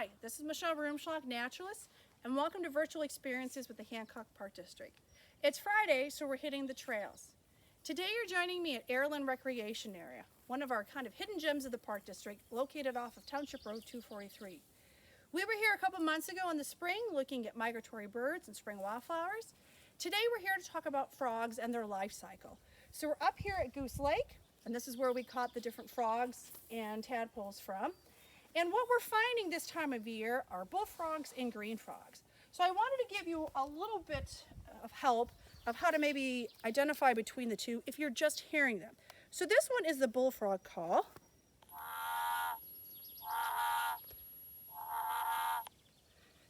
Hi, this is Michelle Rumschlag, Naturalist, and welcome to Virtual Experiences with the Hancock Park District. It's Friday, so we're hitting the trails. Today you're joining me at Aeraland Recreation Area, one of our kind of hidden gems of the Park District, located off of Township Road 243. We were here a couple months ago in the spring looking at migratory birds and spring wildflowers. Today we're here to talk about frogs and their life cycle. So we're up here at Goose Lake, and this is where we caught the different frogs and tadpoles from. And what we're finding this time of year are bullfrogs and green frogs. So I wanted to give you a little bit of help of how to maybe identify between the two if you're just hearing them. So this one is the bullfrog call.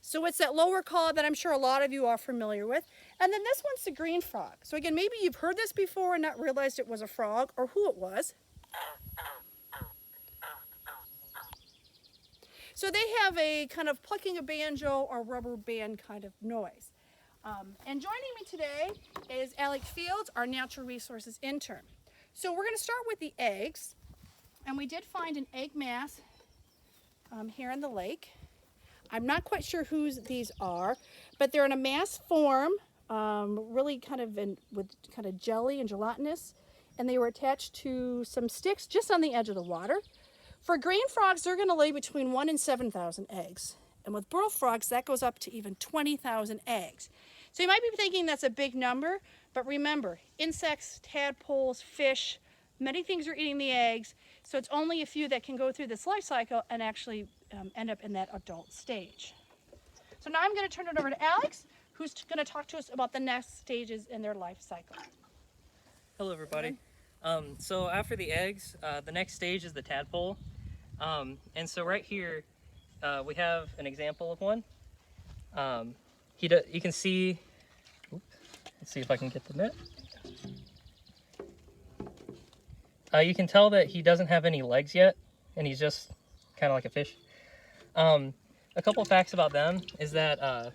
So it's that lower call that I'm sure a lot of you are familiar with. And then this one's the green frog. So again, maybe you've heard this before and not realized it was a frog or who it was. So they have a kind of plucking a banjo or rubber band kind of noise. And joining me today is Alex Fields, our natural resources intern. So we're going to start with the eggs. And we did find an egg mass here in the lake. I'm not quite sure whose these are, but they're in a mass form, really kind of with kind of jelly and gelatinous. And they were attached to some sticks just on the edge of the water. For green frogs, they're going to lay between 1,000 and 7,000 eggs. And with bullfrogs, that goes up to even 20,000 eggs. So you might be thinking that's a big number, but remember, insects, tadpoles, fish, many things are eating the eggs. So it's only a few that can go through this life cycle and actually end up in that adult stage. So now I'm going to turn it over to Alex, who's going to talk to us about the next stages in their life cycle. Hello, everybody. So after the eggs, the next stage is the tadpole. And so right here, we have an example of one. You can see, let's see if I can get the net. You can tell that he doesn't have any legs yet, and he's just kind of like a fish. A couple of facts about them is that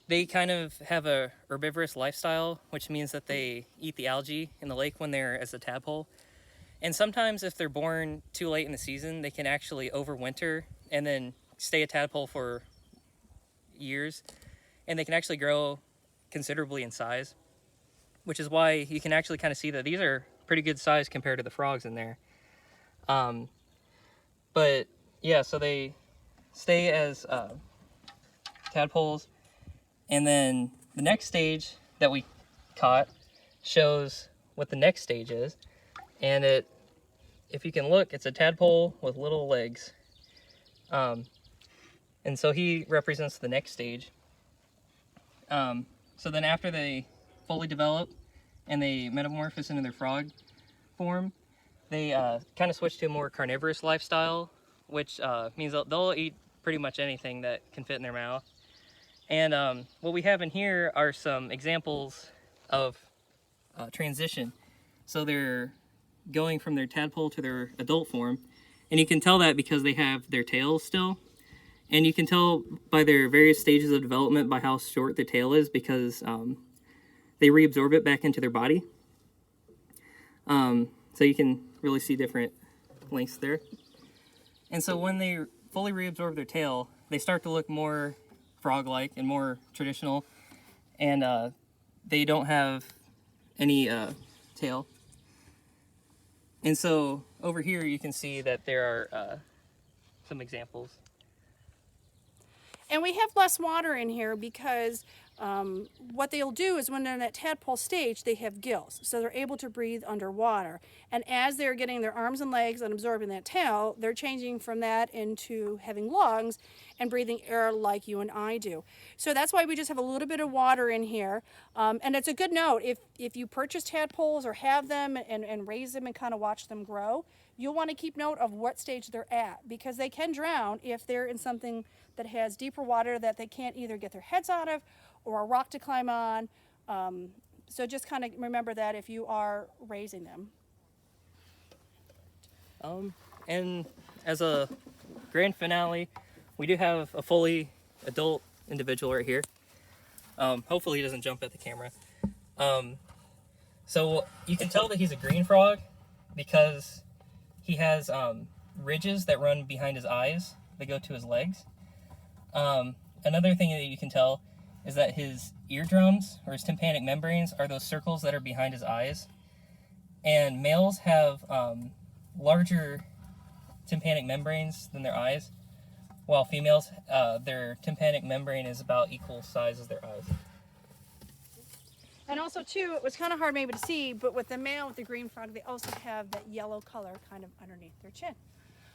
they kind of have a herbivorous lifestyle, which means that they eat the algae in the lake when they're as a tadpole. And sometimes if they're born too late in the season, they can actually overwinter and then stay a tadpole for years. And they can actually grow considerably in size, which is why you can actually kind of see that these are pretty good size compared to the frogs in there. But yeah, so they stay as tadpoles. And then the next stage that we caught shows what the next stage is. And if you can look, it's a tadpole with little legs. And so he represents the next stage. So then after they fully develop and they metamorphose into their frog form, they kind of switch to a more carnivorous lifestyle, which means they'll eat pretty much anything that can fit in their mouth. And what we have in here are some examples of transition. So they're going from their tadpole to their adult form. And you can tell that because they have their tails still. And you can tell by their various stages of development by how short the tail is because they reabsorb it back into their body. So you can really see different lengths there. And so when they fully reabsorb their tail, they start to look more frog-like and more traditional. And they don't have any tail. And so over here you can see that there are some examples. And we have less water in here because what they'll do is when they're in that tadpole stage, they have gills. So they're able to breathe underwater. And as they're getting their arms and legs and absorbing that tail, they're changing from that into having lungs and breathing air like you and I do. So that's why we just have a little bit of water in here. And it's a good note, if you purchase tadpoles or have them and raise them and kind of watch them grow, you'll want to keep note of what stage they're at because they can drown if they're in something that has deeper water that they can't either get their heads out of or a rock to climb on. So just kind of remember that if you are raising them. And as a grand finale, we do have a fully adult individual right here. Hopefully he doesn't jump at the camera. So you can tell that he's a green frog because he has ridges that run behind his eyes. They go to his legs. Another thing that you can tell is that his eardrums, or his tympanic membranes, are those circles that are behind his eyes. And males have larger tympanic membranes than their eyes, while females, their tympanic membrane is about equal size as their eyes. And also too, it was kind of hard maybe to see, but with the male with the green frog, they also have that yellow color kind of underneath their chin.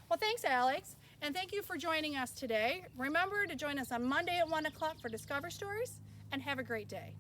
Well, thanks, Alex, and thank you for joining us today. Remember to join us on Monday at 1 o'clock for Discover Stories, and have a great day.